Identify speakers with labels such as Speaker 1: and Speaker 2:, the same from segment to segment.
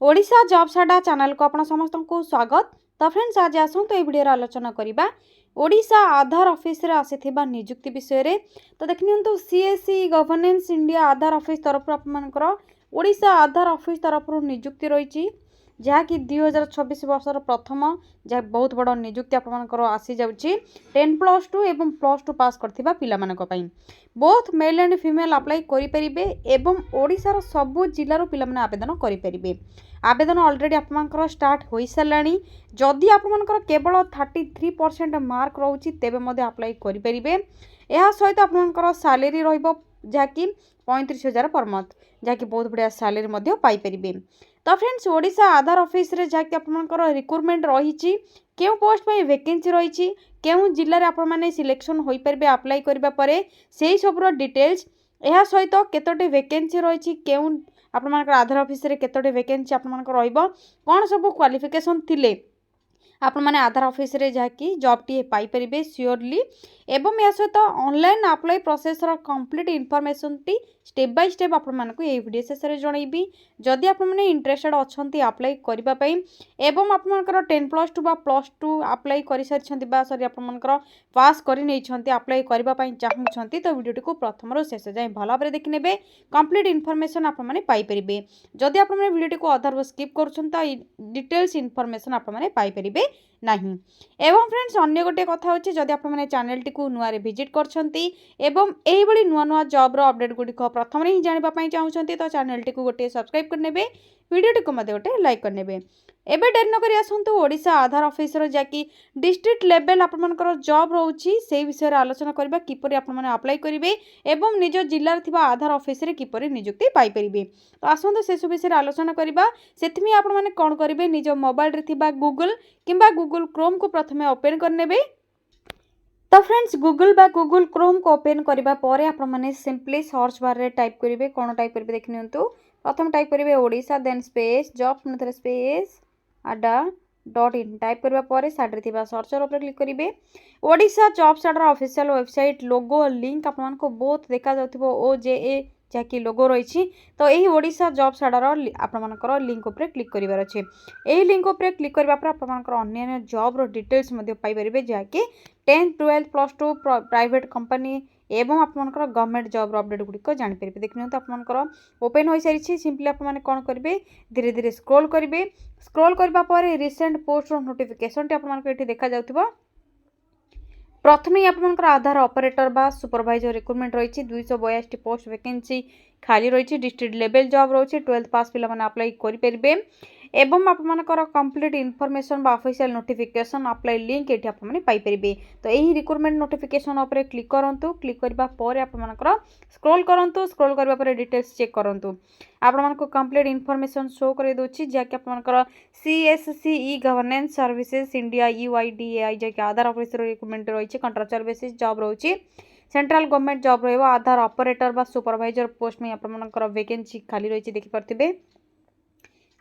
Speaker 1: Odisha jobs अड्डा channel को आपण समस्त को स्वागत। तो फ्रेंड्स आज आसतु ये वीडियो आलोचना करबा ओडिशा आधार ऑफिस रे आसीथिबा नियुक्ति विषय रे। तो देखनियंतु सीएससी गवर्नेंस इंडिया आधार ऑफिस तरफ आपनकर ओडिशा आधार ऑफिस तरफ नियुक्ति रही जहाँकि 2026 वर्षर प्रथम जहाँ बहुत बड़ नियुक्ति आपर आसी जाऊँगी 10+2 एवं +2 पास करथिबा पिला मानक पई both male and female apply करें एवं ओडिशार सबु जिल्लार पिला माने आवेदन करें। आवेदन ऑलरेडी आपर स्टार्ट हो सारे जदि आपर केवल 33% मार्क रोचे तेबे अप्लाई करें। यह सहित आपर सैलरी रहाँकि 35,000 पर मंथ जहाँकि बहुत बढ़िया सैलरी पाइपर। तो फ्रेंड्स ओडिशा आधार ऑफिस रे जहाँकि आपर रिक्रुटमेंट रही क्यों पोस्ट पे वैकेंसी रही क्यों जिले में आपने सिलेक्शन हो पारे अप्लाई करने से सबूर डिटेल्स यह सहित केतोटी वैकेंसी रही क्यों आपर आधार ऑफिस रे केतोटी वैकेंसी आपर कौन सब क्वालिफिकेशन थिले आपण मैंने आधार ऑफिस रे जहाँकि जॉब टी पाइपर सियोरली एवं या सहित online apply process complete information T step by step आपको ये वीडियो शेष में जनइबी। जदि आपने इंटरेस्टेड अच्छा अप्लाई करने एवं आपर 10+2 बा +2 अप्लाई कर सारी सॉरी आपर पास कर अप्लाई करने चाहूँगी तो वीडियो को प्रथम शेष जाए भल भाव देखने कंप्लीट इनफॉरमेशन आपने पाइपर। जदि आप वीडियो को अधार स्किप कर डिटेल्स इनफॉरमेशन आपने पाइपर नहीं। एवं फ्रेंड्स अन्य गोटे कथा होची जदि आप माने चैनल टी को नुआ रे विजिट करछंती एवं एही बडी नुआ नुआ जॉब रो अपडेट गुडी को प्रथम रे ही जानिबा पई चाहउछंती तो चैनल टी को गोटे सब्सक्राइब करनेबे वीडियो टी को मते गोटे लाइक करनेबे। एबे डेर न करी आसंतु ओडिशा आधार ऑफिस रो जाकी डिस्ट्रिक्ट लेवल आप मानकर जॉब रहउची सेही विषय रे आलोचना करबा किपरि आप माने अप्लाई करिवे एवं निज जिल्ला रे थिबा आधार ऑफिस रे किपरि नियुक्ति पाई परिबे। तो आसंतु से सब विषय रे आलोचना करबा सेथमि आप माने कोन करिवे निज मोबाइल रे थिबा गूगल किंबा गूगल क्रोम को प्रथमे ओपन करनेबे। तो फ्रेंड्स गूगल बा गूगल क्रोम को ओपन करबा परे आप माने सिंपली सर्च बार रे टाइप करिवे कोन टाइप करिवे देखनियंतु प्रथम टाइप करिवे ओडिशा देन स्पेस जॉब पुनथरे स्पेस ada.in टाइप करबा परे साइड रे सर्चर ऊपर क्लिक करिवे। Odisha jobs Adda official website logo link आपन को बहुत देखा जाउथिबो OJA जहाँकि लोगो रही तो यही ओडिशा जॉब्स अड्डार आपर लिंक उपर क्लिक करार अच्छे यही लिंक उपर क्लिक करने आपर अन्य जॉब रो डिटेल्स पाइपर जहाँकि 10, 12, +2 प्राइवेट कंपनी एवं आपर गवर्नमेंट जॉब रो अपडेट गुड़िक जापर देखने तो आपर ओपन हो सारी सिंपली आपने कौन करेंगे धीरे धीरे स्क्रोल करेंगे। स्क्रोल करने रिसेंट पोस्ट रो नोटिफिकेशन आपको देखा जाउथिबो। प्रथम ही आपर आधार ऑपरेटर बा सुपरवाइजर रिक्रुटमेंट रही 282 पोस्ट वैकेंसी खाली रही डिस्ट्रिक्ट लेवल जॉब रही 12th पास पिला माने अप्लाई करें एवं आपर कंप्लीट इनफॉरमेशन बा ऑफिशियल नोटिफिकेशन अप्लाई लिंक ये आपने पाइपर। तो यही रिक्रुटमेंट नोटिफिकेशन उपर क्लिक करूँ क्लिक करने आपर स्क्रोल करूँ स्क्रोल करने डिटेल्स चेक करूँ आपण कंप्लीट इनफॉरमेशन शो कर दूसरी जहाँकि आपर CSCE governance services India UIDAI जहाँकि आधार ऑफिस रिक्रुटमेंट रही कंट्राक्चुअल बेसिस जॉब रही सेंट्रल गवर्नमेंट जॉब रही आधार ऑपरेटर बा सुपरवाइजर पोस्ट में आपर वैकेंसी खाली रही देखिपे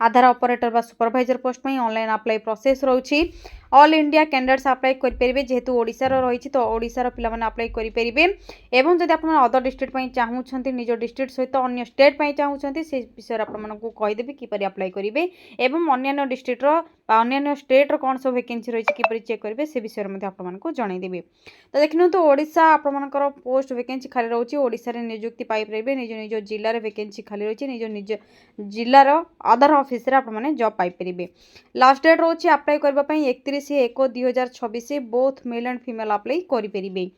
Speaker 1: आधार ऑपरेटर बा सुपरवाइजर पोस्ट में ऑनलाइन अप्लाई प्रोसेस रही ऑल इंडिया कैंडिडेट्स अप्लाई करेंगे जेहेतु ओडिशा रही तो ओडिशा पिला माने अप्लाई करेंगे एवं जब आप अदर डिस्ट्रिक्ट चाहूँगी निज डिस्ट्रिक्ट सहित अन्य स्टेट चाहूँगी से विषय आपको कहीदेवी किपर अप्लाई करेंगे एवं अन्य डिस्ट्रिक्टर अन्य स्टेट कौन सब वैकेंसी रही किपर चेक करेंगे से विषय में आपको जनईदेवी। तो देखिए तो ओडिशा आपर पोस्ट वैकेंसी खाली रही ओडिशा रे नियुक्ति पाइपर निज निज जिले में वैकेंसी खाली रही निज निज जिलार आधार ऑफिस रे आपने जॉब पाइपर। लास्ट डेट रोचे अप्लाई करने 31/1/2026 both male and female apply करें।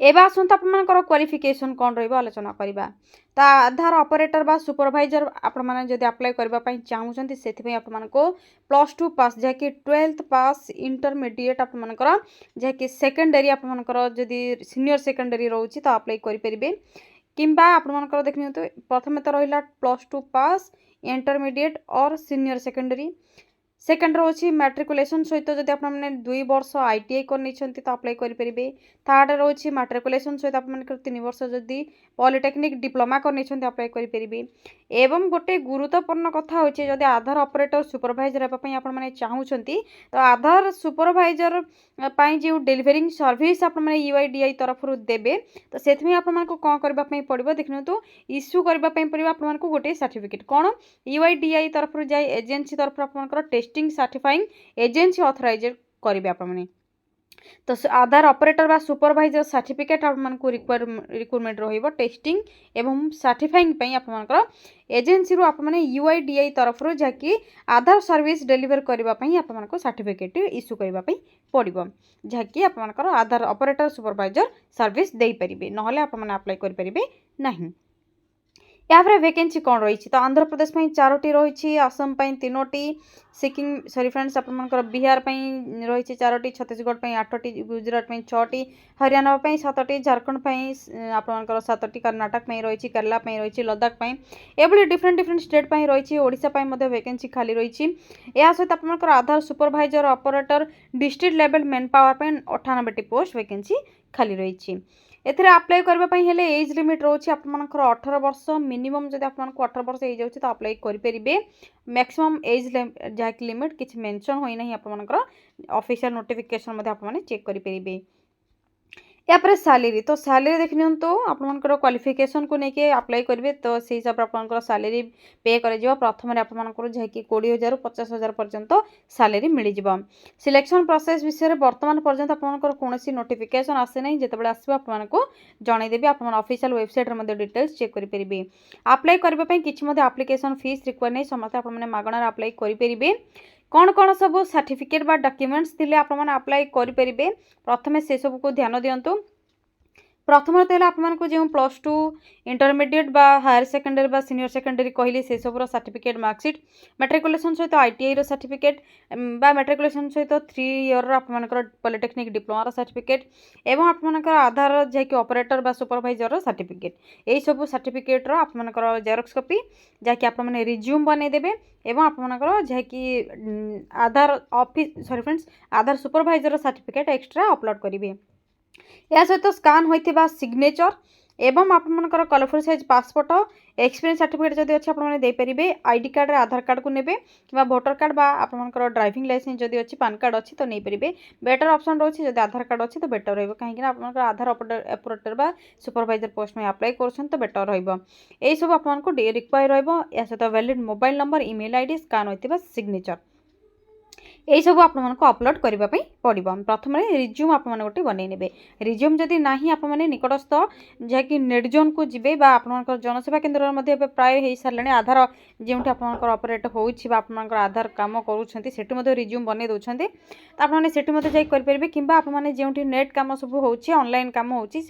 Speaker 1: एवं आसत आपर क्वालिफिकेशन कौन रही आलोचना करवा। तो आधार ऑपरेटर बा सुपरवाइजर आपने अप्लाई करने चाहूँगी से आपको +2 पास जहाँकि 12th पास इंटरमीडिएट आपर जहाँकि सेकेंडरी आपर जदि सीनियर सेकेंडरी रोचे तो अप्लाई करेंगे किंबा आपर देखिए तो प्रथम तो रहा +2 पास इंटरमीडिएट और सीनियर सेकेंडरी सेकेंड रोचे मैट्रिकुलेसन सहित जब आपने 2 वर्ष आईटीआई कर तो अप्लाई करेंगे। थर्ड रोचे मैट्रिकुलेसन सहित आप 3 वर्ष जदि पॉलिटेक्निक डिप्लोमा कर अप्लाई करेंगे। एवं गोटे गुरुत्वपूर्ण कथा होची जदि आधार ऑपरेटर सुपरवाइजर आपने चाहूँगी तो आधार सुपरवाइजर पाई जो डिलीवरिंग सर्विस आपने यूआईडीआई तरफ देवे तो से आपको कौन करने पड़ो देखिए तो इश्यू करने पड़ो आपको गोटे सर्टिफिकेट कौन यूआईडीआई तरफ जाए एजेंसी तरफ आपंकर टेस्टिंग सर्टिफाइंग एजेंसी ऑथराइज करेंगे आपने तो आधार ऑपरेटर बा सुपरवाइजर सर्टिफिकेट आपको रिक्वायरमेंट रहिबो टेस्टिंग एवं सर्टिफाइंग पई आपनकर एजेंसी रो आपने यूआईडीआई तरफ रो जाकि आधार सर्विस डिलीवर करबा पई आपनको सर्टिफिकेट इश्यू करबा पई पड़िबो जाकि आपनकर आधार ऑपरेटर सुपरवाइजर सर्विस देई परिबे नहले आपन अप्लाई कर परिबे नहीं। यहाँ वैकेंसी कौन रही तो आंध्र प्रदेश 4टी रही आसाम 3टी सिक्किम सॉरी फ्रेंड्स आपर बिहार रही 4टी छत्तीसगढ़ 8टी गुजरात 6टी हरियाणा 7टी झारखंड आपर 7टी कर्नाटक रही केरला रही लद्दाख ये डिफरेंट डिफरेंट स्टेट रही ओडिशा वैकेंसी खाली रही। या सहित आपर Aadhaar supervisor operator district level manpower 98टी पोस्ट वैकेंसी खाली रही। एथिरे अप्लाई करबा हेले एज लिमिट रोची आपनकर 18 वर्ष मिनिमम जदि आपनको 18 वर्ष हो जाउछि तो अप्लाई करि परिबे। मैक्सिमम एज जैक लिमिट किछि मेंशन होई नाही आपनकर ऑफिशियल नोटिफिकेशन मध्ये आपन चेक करि परिबे। यापर सैलरी तो सैलरी देख नि तो आपनकर क्वालिफिकेशन को लेके अप्लाई करेंगे तो से हिसाब से आपनकर सैलरी पे कर प्रथम आपनकर जहाँकि 20,000 50,000 पर्यंत सैलरी मिल जाव। सिलेक्शन प्रोसेस विषय बर्तमान पर्यंत आपनकर कोनोसी नोटिफिकेशन आसे नहीं जेतेबेले आसीबो आपनको जणैदेबी आपन ऑफिशियल वेबसाइट रे मध्ये डिटेल्स चेक करि परिबे। अप्लाई करबा पई किछि मध्ये एप्लिकेशन फीस रिक्वायर नहीं समस्त आपन माने मागणार अप्लाई करि परिबे। कौन कौन सब सर्टिफिकेट बा डॉक्यूमेंट्स थिले आप अप्लाई करेंगे प्रथमे से सब को ध्यान दिंतु। प्रथम आपको जो +2 इंटरमीडिएट बा हायर सेकेंडरी बा सीनियर सेकेंडरी कहली से सब सर्टिफिकेट मार्कशीट मैट्रिकुलेसन सहित आईटीआई सर्टिफिकेट बा मैट्रिकुलेसन सहित 3 ईयर आपर पॉलिटेक्निक डिप्लोमा सर्टिफिकेट एवं आपर आधार जैकि ऑपरेटर बा सुपरवाइजर सर्टिफिकेट यही सब सर्टिफिकेट आपर जेरॉक्स कॉपी जैकि आप रिज्यूम बनईदेवे एवं आपर जैकि आधार ऑफिस सॉरी फ्रेंड्स आधार सुपरवाइजर सर्टिफिकेट एक्स्ट्रा अपलोड करेंगे। या सहित स्कान होइथिबा सिग्नेचर एवं आपनकर colourful size passport experience certificate जदि अच्छी आपने दे पारिबे। आईडी कार्ड रे आधार कार्ड को नेबे कि वोटर कार्ड बा आपनकर ड्राइविंग लाइसेंस जदि अच्छी पैन कार्ड अच्छी तो नहीं पारिबे। बेटर ऑप्शन रही जदि आधार कार्ड अच्छी तो बेटर रहिबो कहीं आपनकर आधार ऑपरेटर बा सुपरवाइजर पोस्ट में अप्लाई करछन तो बेटर रहिबो। एई सब आपनको रिक्वायर रहिबो। या सहित valid mobile number email ID scan होइथिबा सिग्नेचर यही सब आपको अपलोड करने पड़ो। प्रथम रिज्यूम आप गोटे बनई ने रिज्यूम जदि ना आपने निकटस्थ जहाँकि नेट जोन को जी आप जनसेवा केन्द्र प्राय हो सारे आधार जो आपंकर ऑपरेट होकर आधार कम कर रिज्यूम बनई दौरान तो आपने से करेंगे कि आपने जो नेट कम सब होनलाइन कम होती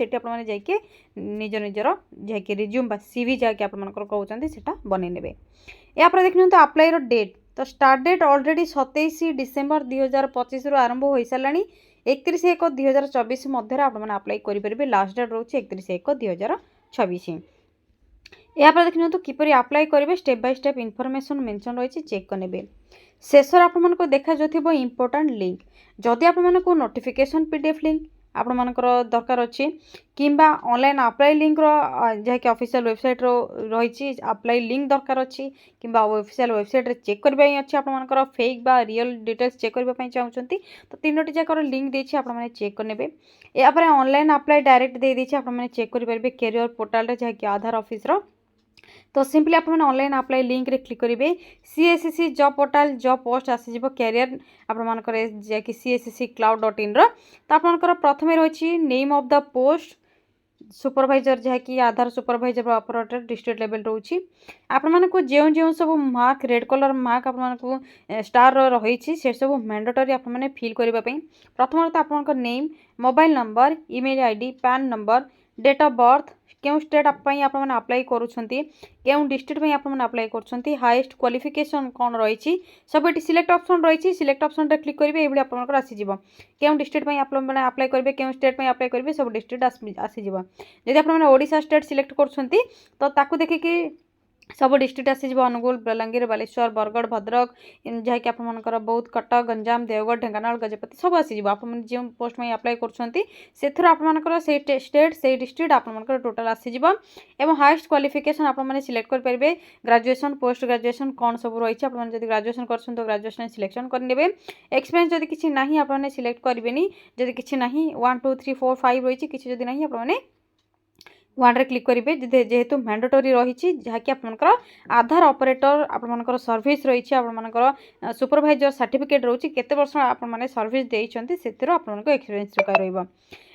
Speaker 1: निज निजर जहाँकि रिज्यूम बा सीवी जहाँकि आपंकर कहते हैं बनई ने। या देखिए तो अप्लाई डेट तो स्टार्ट डेट ऑलरेडी 27 डिसेम्बर 2025 आरंभ हो सारे 31/1/2024 मध्य आपने अप्लाई करेंगे। लास्ट डेट रोचे 31/1/2026। यहाँ देखिए तो किपर अप्लाई करेंगे step by step information mention रही चेक करेंगे। शेष आपको देखा जो इंपोर्टेंट लिंक जदि आपको नोटिफिकेशन पीडीएफ लिंक आपणकर दरकार अच्छी किंबा ऑनलाइन अप्लाई लिंक जहाँकि ऑफिशियल वेबसाइट रही अप्लाई लिंक दरकार अच्छी किंबा ऑफिशियल वेबसाइट रे चेक करबा अच्छी आपणकर फेक बा रियल डिटेल्स चेक करबा चाहते तो 3टी जाकर लिंक देछि आपने चेक करने। या ऑनलाइन अप्लाई डायरेक्ट दे देछि आपने चेक करेंगे कैरियर पोर्टाल रे जहाँकि आधार ऑफिस तो सिंपली आप ऑनलाइन अप्लाई लिंक रे क्लिक करेंगे। CSC job portal job post आसीज कैरियर आपर जैकि csscloud.in तो आपंकर प्रथम रही name of the post supervisor जहाँकि Aadhaar supervisor operator district level रोची आपको जो जो सब मार्क रेड कलर मार्क आपको स्टार रही से सब मैंडेटरी आपने फिल करने। प्रथम तो आप name mobile number email ID PAN number date of birth क्यों स्टेट आपने अप्लाई करूछंती क्यों डिस्ट्रिक्ट में आपने अप्लाई करूछंती हाईएस्ट क्वालिफिकेशन कौन रही सब ये सिलेक्ट ऑप्शन रही सिलेक्ट ऑप्शन रे क्लिक करेंगे ये आपंकर आसीज क्यों डिस्ट्रिक्ट में आपने अप्लाई करेंगे क्यों स्टेट में अप्लाई करेंगे सब डिस्ट्रिक्ट आसीज। जदि आपने ओडिशा स्टेट सिलेक्ट करूछंती तो ताकू देखिकी सब डिस्ट्रिक्ट आसीज अनुगुल बलांगीर बालेश्वर बरगढ़ भद्रक जहाँकि आपर बौद्ध कटक गंजाम देवगढ़ ढेंकानाल गजपति सब आसीज आप जो पोस्ट में अप्लाई कर आपर स्टेट से डिस्ट्रिक्ट आपर टोटाल आसीज और हाईएस्ट क्वालिफिकेशन आपने सिलेक्ट करेंगे ग्रेजुएशन पोस्ट ग्रेजुएशन कौन सब रही है जब ग्रेजुएशन कर ग्रेजुएशन सिलेक्शन करेंगे एक्सपीरियंस जब किसी ना आपने सिलेक्ट करेंगे जब किसी ना 1 2 3 4 5 रही किसी जब ना आपने वन रे क्लिक करेंगे जेहेतु मैंडेटरी रही जहाँकि आपंकर आधार ऑपरेटर आपर सर्विस रही आपर सुपरवाइजर सर्टिफिकेट रोचे केते वर्ष आप सर्विस देइछंती सेतिर आपनको एक्सपीरियंस रहिबो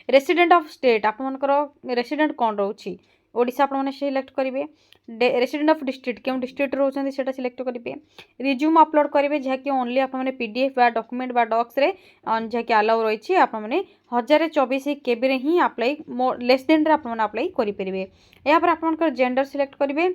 Speaker 1: रेसिडेंट ऑफ स्टेट आपर रेसिडेंट कौन रोची ओडिशा आपने सिलेक्ट करेंगे रेसिडेंट ऑफ डिस्ट्रिक्ट क्यों डिस्ट्रिक्ट रोचते से सिलेक्ट करेंगे रिज्यूम अपलोड करेंगे जहाँकि ओनली आपने पीडीएफ बा डॉक्यूमेंट बा डॉक्स रे जहाँकि अलाउ रही आपने 1024 केबी ही अप्लाई लेस देन आपने अप्लाई करेंगे यहाँ पर आप जेंडर सिलेक्ट करेंगे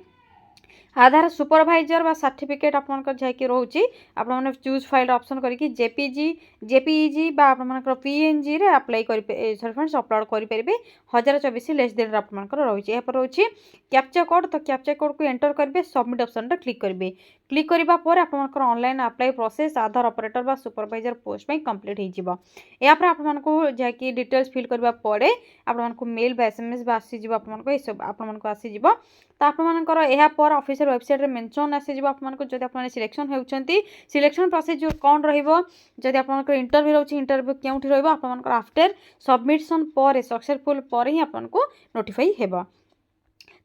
Speaker 1: आधार सुपरवाइजर बा सर्टिफिकेट आपंकर जहाँकि रोचे आपने चूज फाइल ऑप्शन करके जेपीईजी बा आपंकर पीएनजी रे अप्लाई करेंगे फ्रेंड्स अपलोड करेंगे 1024 लेस देन आपंकर रही यहाँ पर रोचे कैप्चा कोड तो कैप्चा कोड को एंटर करेंगे सबमिट ऑप्शन रे क्लिक करेंगे क्लिक करबा पर आपंकर ऑनलाइन अप्लाई प्रोसेस आधार ऑपरेटर बा सुपरवाइजर पोस्ट में कंप्लीट हो यहाँ पर आपको जहाँकि डिटेल्स फिल करबा पड़े आपको मेल बा एसएमएस बा आसीज आपको आसीज तो आपर यहाँ पर ऑफिशियल वेबसाइट रे मेंशन आसीज आपको जब आप सिलेक्शन होती सिलेक्शन प्रोसीजर कौन रही आप इंटरव्यू रोचे इंटरव्यू क्योंठी रपर आफ्टर सबमिशन पर सक्सेसफुल पर ही आपको नोटिफाई हेबा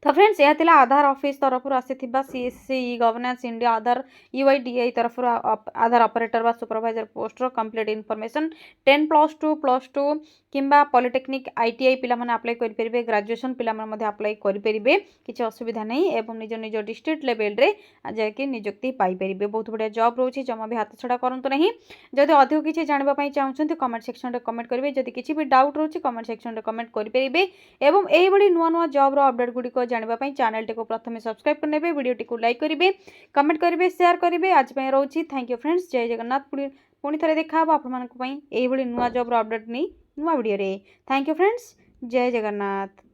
Speaker 1: तो फ्रेंड्स यह थिला आधार ऑफिस तरफ आसीथिबा CSC governance India Aadhaar UIDA तरफ आधार ऑपरेटर बा सुपरवाइजर पोस्ट रो कंप्लीट इनफॉरमेशन 10+2 किंबा पॉलिटेक्निक आईटीआई पिला माने अप्लाई करि परिबे ग्रेजुएशन पिला माने मध्ये अप्लाई करि परिबे किछि असुविधा नहीं एवं निज निज डिस्ट्रिक्ट लेवल रे जाके नियुक्ति पाई परिबे बहुत बढ़िया जॉब रोची जमा भी हाथ छड़ा करंतु नहीं जदि अधिक किछि जानबा पई चाहुछन्ती कमेंट सेक्शन रे कमेंट करिवे जदि किछि भी डाउट रोची कमेंट सेक्शन रे कमेंट करि परिबे एवं एही बडी नुवा नुवा जॉब रो अपडेट गुडी को जानबा पई चैनल टी को प्रथमे सब्सक्राइब करनेबे वीडियो टी को लाइक करिवे कमेंट करिवे शेयर करिवे आज पई रोची थैंक यू फ्रेंड्स जय जगन्नाथ पुणी थरे देखा आप नुआ जॉब अपडेट नहीं नुआ वीडियो रे थैंक यू फ्रेंड्स जय जगन्नाथ।